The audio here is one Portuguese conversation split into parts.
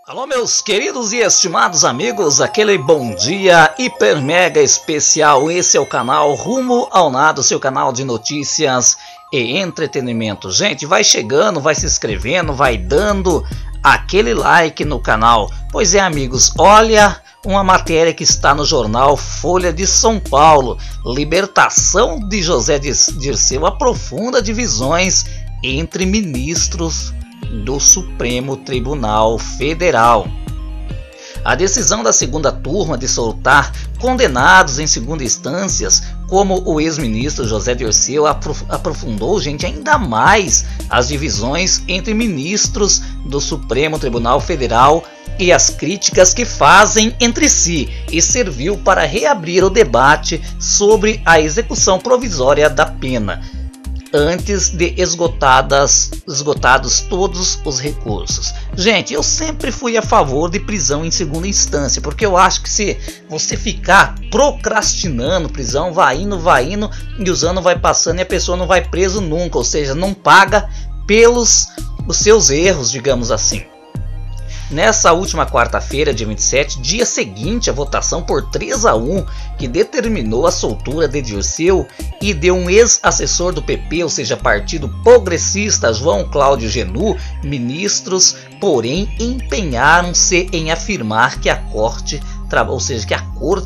Alô, meus queridos e estimados amigos, aquele bom dia hiper mega especial. Esse é o canal Rumo ao Nada, seu canal de notícias e entretenimento. Gente, vai chegando, vai se inscrevendo, vai dando aquele like no canal. Pois é, amigos, olha uma matéria que está no jornal Folha de São Paulo. Libertação de José Dirceu aprofunda divisões entre ministros do Supremo Tribunal Federal. A decisão da segunda turma de soltar condenados em segunda instância, como o ex-ministro José Dirceu, aprofundou, gente, ainda mais as divisões entre ministros do Supremo Tribunal Federal e as críticas que fazem entre si, e serviu para reabrir o debate sobre a execução provisória da pena, antes de esgotados todos os recursos. Gente, eu sempre fui a favor de prisão em segunda instância, porque eu acho que se você ficar procrastinando prisão, vai indo e os anos vai passando e a pessoa não vai preso nunca, ou seja, não paga pelos os seus erros, digamos assim. Nessa última quarta-feira, dia 27, dia seguinte à votação por 3-1, que determinou a soltura de Dirceu e de um ex-assessor do PP, ou seja, Partido Progressista, João Cláudio Genu, ministros, porém, empenharam-se em afirmar que a Corte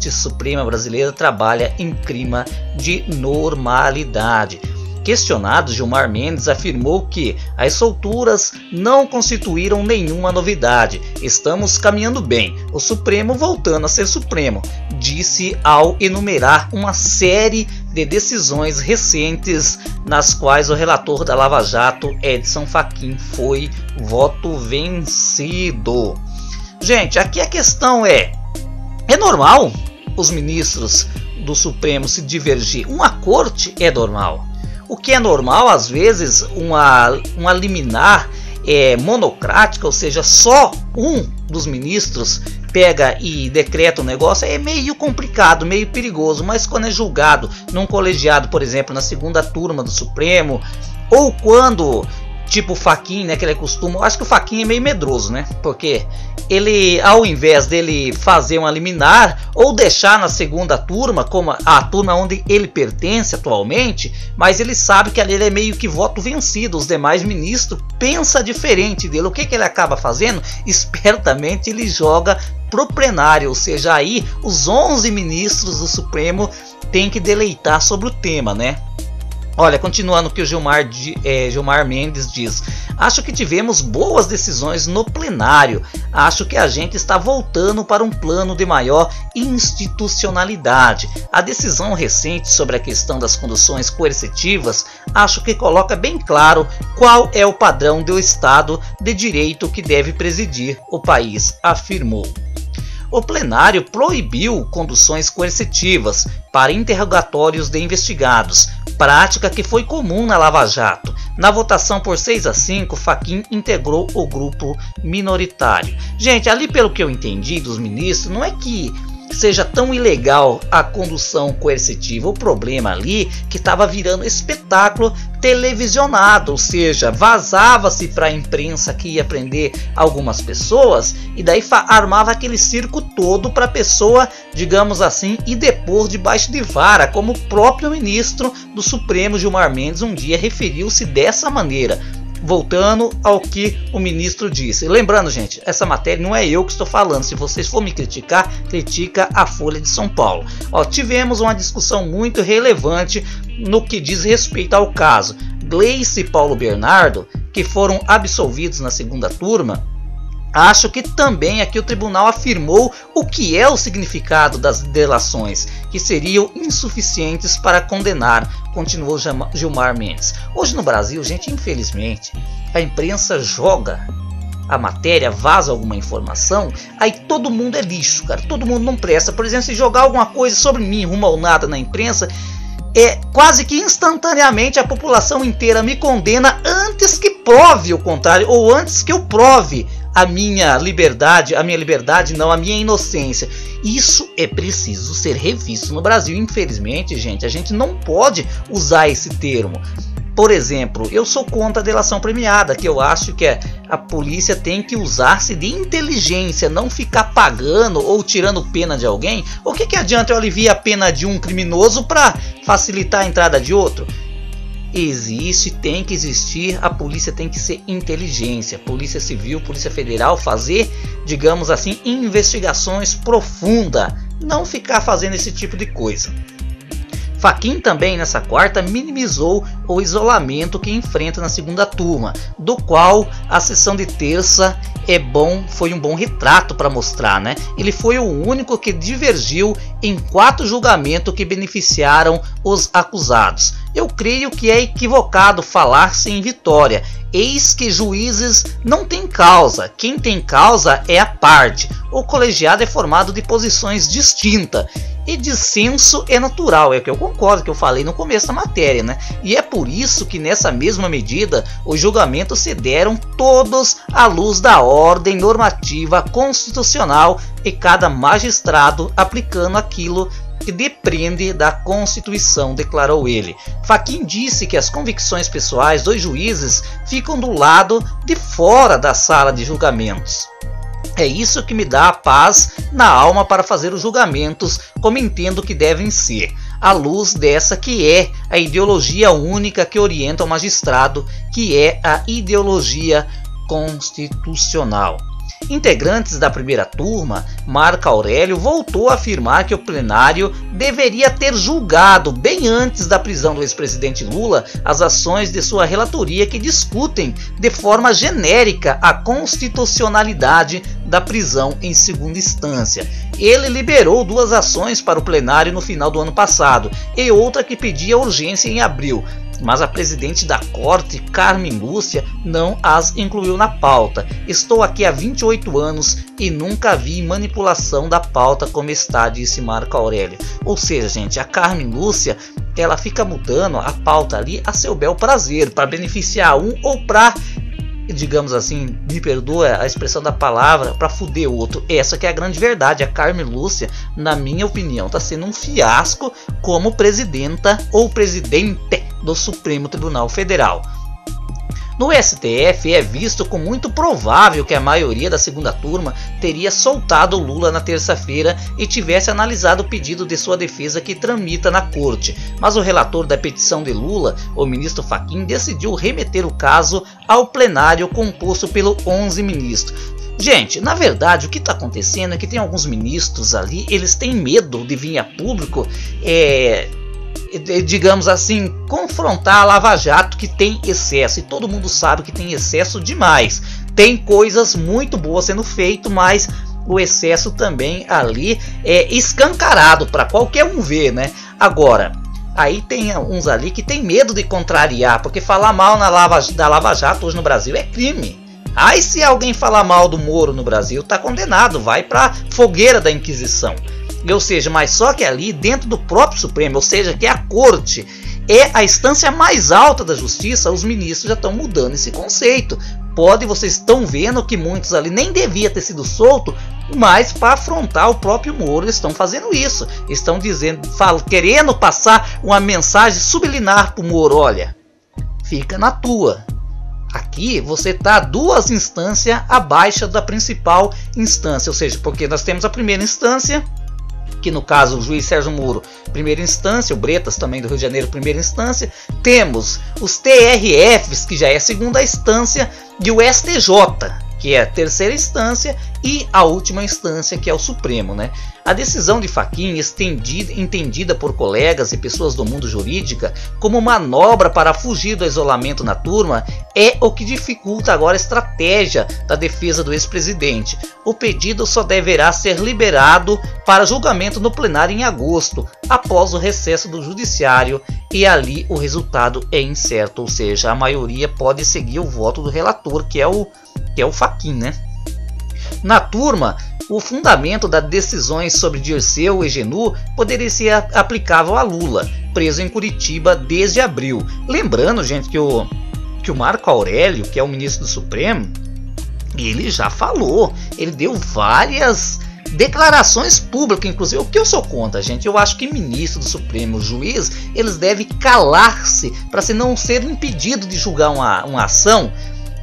Suprema Brasileira trabalha em clima de normalidade. Questionado, Gilmar Mendes afirmou que as solturas não constituíram nenhuma novidade. Estamos caminhando bem, o Supremo voltando a ser Supremo, disse ao enumerar uma série de decisões recentes nas quais o relator da Lava Jato, Edson Fachin, foi voto vencido. Gente, aqui a questão é normal os ministros do Supremo se divergir? Uma corte é normal. O que é normal, às vezes, uma liminar monocrática, ou seja, só um dos ministros pega e decreta o negócio, é meio complicado, meio perigoso, mas quando é julgado num colegiado, por exemplo, na segunda turma do Supremo, ou quando, tipo o Fachin, né, que ele costuma, eu acho que o Fachin é meio medroso, né, porque ele, ao invés dele fazer uma liminar ou deixar na segunda turma, como a turma onde ele pertence atualmente, mas ele sabe que ali ele é meio que voto vencido, os demais ministros pensam diferente dele. O que ele acaba fazendo? Espertamente ele joga pro plenário, ou seja, aí os 11 ministros do Supremo têm que deleitar sobre o tema, né? Olha, continuando o que o Gilmar Mendes diz: acho que tivemos boas decisões no plenário, acho que a gente está voltando para um plano de maior institucionalidade. A decisão recente sobre a questão das conduções coercitivas, acho que coloca bem claro qual é o padrão do Estado de Direito que deve presidir o país, afirmou. O plenário proibiu conduções coercitivas para interrogatórios de investigados, prática que foi comum na Lava Jato. Na votação por 6-5, Fachin integrou o grupo minoritário. Gente, ali pelo que eu entendi dos ministros, não é que seja tão ilegal a condução coercitiva. O problema ali que estava virando espetáculo televisionado, ou seja, vazava-se para a imprensa que ia prender algumas pessoas e daí armava aquele circo todo para a pessoa, digamos assim, e depor debaixo de vara, como o próprio ministro do Supremo, Gilmar Mendes, um dia referiu-se dessa maneira. Voltando ao que o ministro disse. Lembrando, gente, essa matéria não é eu que estou falando. Se vocês for me criticar, critica a Folha de São Paulo. Tivemos uma discussão muito relevante no que diz respeito ao caso Gleice e Paulo Bernardo, que foram absolvidos na segunda turma. Acho que também aqui o tribunal afirmou o que é o significado das delações, que seriam insuficientes para condenar, continuou Gilmar Mendes. Hoje no Brasil, gente, infelizmente, a imprensa joga a matéria, vaza alguma informação, aí todo mundo é lixo, cara, todo mundo não presta. Por exemplo, se jogar alguma coisa sobre mim, rumo ao nada na imprensa, quase que instantaneamente a população inteira me condena antes que prove o contrário, ou antes que eu prove a minha liberdade não, a minha inocência. Isso é preciso ser revisto no Brasil. Infelizmente, gente, a gente não pode usar esse termo. Por exemplo, eu sou contra a delação premiada, que eu acho que a polícia tem que usar-se de inteligência, não ficar pagando ou tirando pena de alguém. O que adianta eu aliviar a pena de um criminoso para facilitar a entrada de outro? Tem que existir, a polícia tem que ser inteligência, polícia civil, polícia federal, fazer, digamos assim, investigações profundas, não ficar fazendo esse tipo de coisa. Fachin também nessa quarta minimizou o isolamento que enfrenta na segunda turma, do qual a sessão de terça foi um bom retrato para mostrar, né? Ele foi o único que divergiu em 4 julgamentos que beneficiaram os acusados. Eu creio que é equivocado falar-se em vitória, eis que juízes não têm causa, quem tem causa é a parte. O colegiado é formado de posições distintas e dissenso é natural, é o que eu concordo, que eu falei no começo da matéria, né? E é por isso que nessa mesma medida os julgamentos se deram todos à luz da ordem normativa constitucional e cada magistrado aplicando aquilo que depende da Constituição, declarou ele. Fachin disse que as convicções pessoais dos juízes ficam do lado de fora da sala de julgamentos. É isso que me dá a paz na alma para fazer os julgamentos como entendo que devem ser, à luz dessa que é a ideologia única que orienta o magistrado, que é a ideologia constitucional. Integrantes da primeira turma, Marco Aurélio voltou a afirmar que o plenário deveria ter julgado bem antes da prisão do ex-presidente Lula as ações de sua relatoria que discutem de forma genérica a constitucionalidade da prisão em segunda instância. Ele liberou 2 ações para o plenário no final do ano passado e outra que pedia urgência em abril, mas a presidente da corte, Carmen Lúcia, não as incluiu na pauta. Estou aqui há 28 anos e nunca vi manipulação da pauta como está, disse Marco Aurélio. Ou seja, gente, a Carmen Lúcia, ela fica mudando a pauta ali a seu bel prazer, para beneficiar um ou para, digamos assim, me perdoa a expressão da palavra, para fuder o outro. Essa que é a grande verdade. A Carmen Lúcia, na minha opinião, está sendo um fiasco como presidenta ou presidente do Supremo Tribunal Federal. No STF é visto como muito provável que a maioria da segunda turma teria soltado Lula na terça-feira e tivesse analisado o pedido de sua defesa que tramita na corte, mas o relator da petição de Lula, o ministro Fachin, decidiu remeter o caso ao plenário composto pelos 11 ministros. Gente, na verdade o que está acontecendo é que tem alguns ministros ali, eles têm medo de vir a público, digamos assim, confrontar a Lava Jato, que tem excesso, e todo mundo sabe que tem excesso demais. Tem coisas muito boas sendo feitas, mas o excesso também ali é escancarado para qualquer um ver, né? Agora, aí tem uns ali que tem medo de contrariar, porque falar mal da Lava Jato hoje no Brasil é crime. Aí se alguém falar mal do Moro no Brasil, tá condenado, vai para fogueira da Inquisição. Ou seja, mas só que ali dentro do próprio Supremo, ou seja, que a corte é a instância mais alta da justiça, os ministros já estão mudando esse conceito. Vocês estão vendo que muitos ali nem devia ter sido solto, mas para afrontar o próprio Moro eles estão fazendo isso. Estão dizendo, querendo passar uma mensagem subliminar para o Moro: olha, fica na tua. Aqui você está 2 instâncias abaixo da principal instância, ou seja, porque nós temos a primeira instância, que no caso o juiz Sérgio Moro, primeira instância, o Bretas também do Rio de Janeiro, primeira instância, temos os TRFs, que já é segunda instância, e o STJ, que é a terceira instância, e a última instância, que é o Supremo, né? A decisão de Fachin, entendida por colegas e pessoas do mundo jurídico como manobra para fugir do isolamento na turma, é o que dificulta agora a estratégia da defesa do ex-presidente. O pedido só deverá ser liberado para julgamento no plenário em agosto, após o recesso do judiciário, e ali o resultado é incerto, ou seja, a maioria pode seguir o voto do relator, que é o Fachin, né? Na turma, o fundamento das decisões sobre Dirceu e Genu poderia ser aplicável a Lula, preso em Curitiba desde abril. Lembrando, gente, que o Marco Aurélio, que é o ministro do Supremo, ele já falou, ele deu várias, declarações públicas, inclusive, o que eu sou contra, gente. Eu acho que ministro do Supremo, juiz, eles devem calar-se para não ser impedido de julgar uma ação.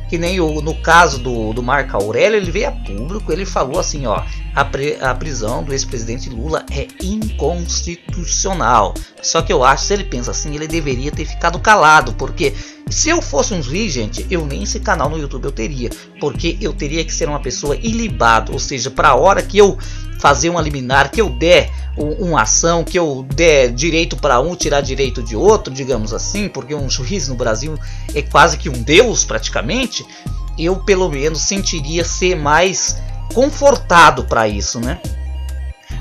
Que nem no caso do Marco Aurélio, ele veio a público, ele falou assim, ó, a prisão do ex-presidente Lula é inconstitucional. Só que eu acho, se ele pensa assim, ele deveria ter ficado calado, porque se eu fosse um juiz, gente, eu nem esse canal no YouTube eu teria, porque eu teria que ser uma pessoa ilibada, ou seja, para a hora que eu fazer uma liminar, que eu der uma ação, que eu der direito para um, tirar direito de outro, digamos assim, porque um juiz no Brasil é quase que um deus praticamente, eu pelo menos sentiria ser mais confortado para isso, né?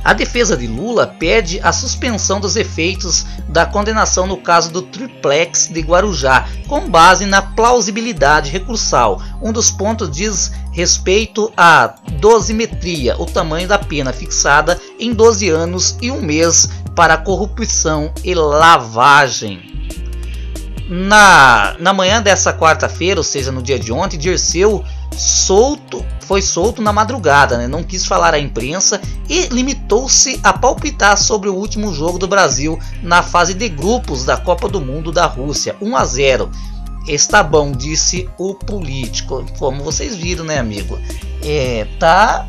A defesa de Lula pede a suspensão dos efeitos da condenação no caso do triplex de Guarujá, com base na plausibilidade recursal. Um dos pontos diz respeito à dosimetria, o tamanho da pena fixada em 12 anos e 1 mês para corrupção e lavagem. Na manhã dessa quarta-feira, ou seja, no dia de ontem, Dirceu foi solto na madrugada, né? Não quis falar à imprensa e limitou-se a palpitar sobre o último jogo do Brasil na fase de grupos da Copa do Mundo da Rússia, 1-0. Está bom, disse o político. Como vocês viram, né, amigo? Tá,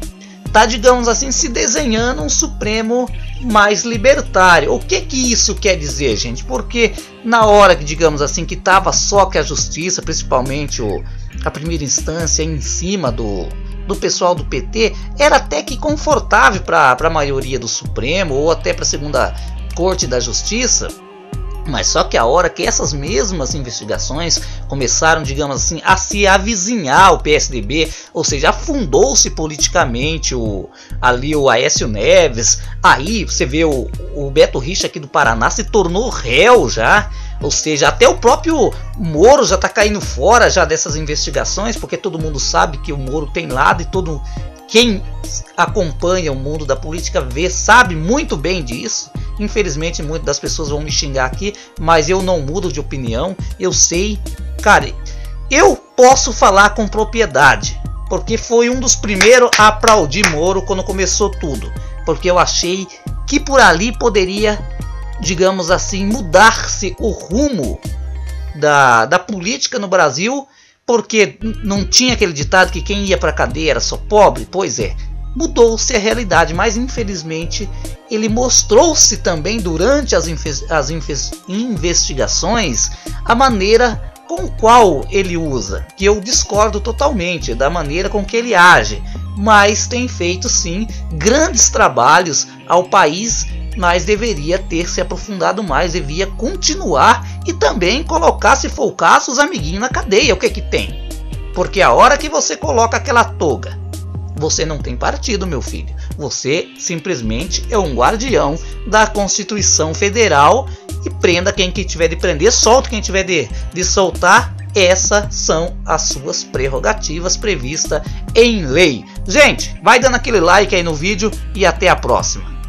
digamos assim, se desenhando um Supremo mais libertário. O que isso quer dizer, gente? Porque na hora que, digamos assim, que tava só que a justiça, principalmente a primeira instância, em cima do pessoal do PT, era até que confortável para a maioria do Supremo ou até para a segunda Corte da Justiça. Mas só que a hora que essas mesmas investigações começaram, digamos assim, a se avizinhar o PSDB, ou seja, afundou-se politicamente o Aécio Neves, aí você vê o Beto Richa aqui do Paraná se tornou réu já, ou seja, até o próprio Moro já está caindo fora já dessas investigações, porque todo mundo sabe que o Moro tem lado e todo quem acompanha o mundo da política sabe muito bem disso. Infelizmente muitas das pessoas vão me xingar aqui, mas eu não mudo de opinião. Eu sei, cara, eu posso falar com propriedade, porque foi um dos primeiros a aplaudir Moro quando começou tudo, porque eu achei que por ali poderia, digamos assim, mudar-se o rumo da política no Brasil, porque não tinha aquele ditado que quem ia para a cadeia era só pobre. Pois é, mudou-se a realidade, mas infelizmente ele mostrou-se também durante as investigações a maneira com qual ele usa, que eu discordo totalmente da maneira com que ele age, mas tem feito sim grandes trabalhos ao país, mas deveria ter se aprofundado mais, devia continuar e também colocar, se for o caso, os amiguinhos na cadeia. O que tem? Porque a hora que você coloca aquela toga, você não tem partido, meu filho. Você simplesmente é um guardião da Constituição Federal e prenda quem que tiver de prender, solte quem tiver de soltar. Essas são as suas prerrogativas previstas em lei. Gente, vai dando aquele like aí no vídeo e até a próxima.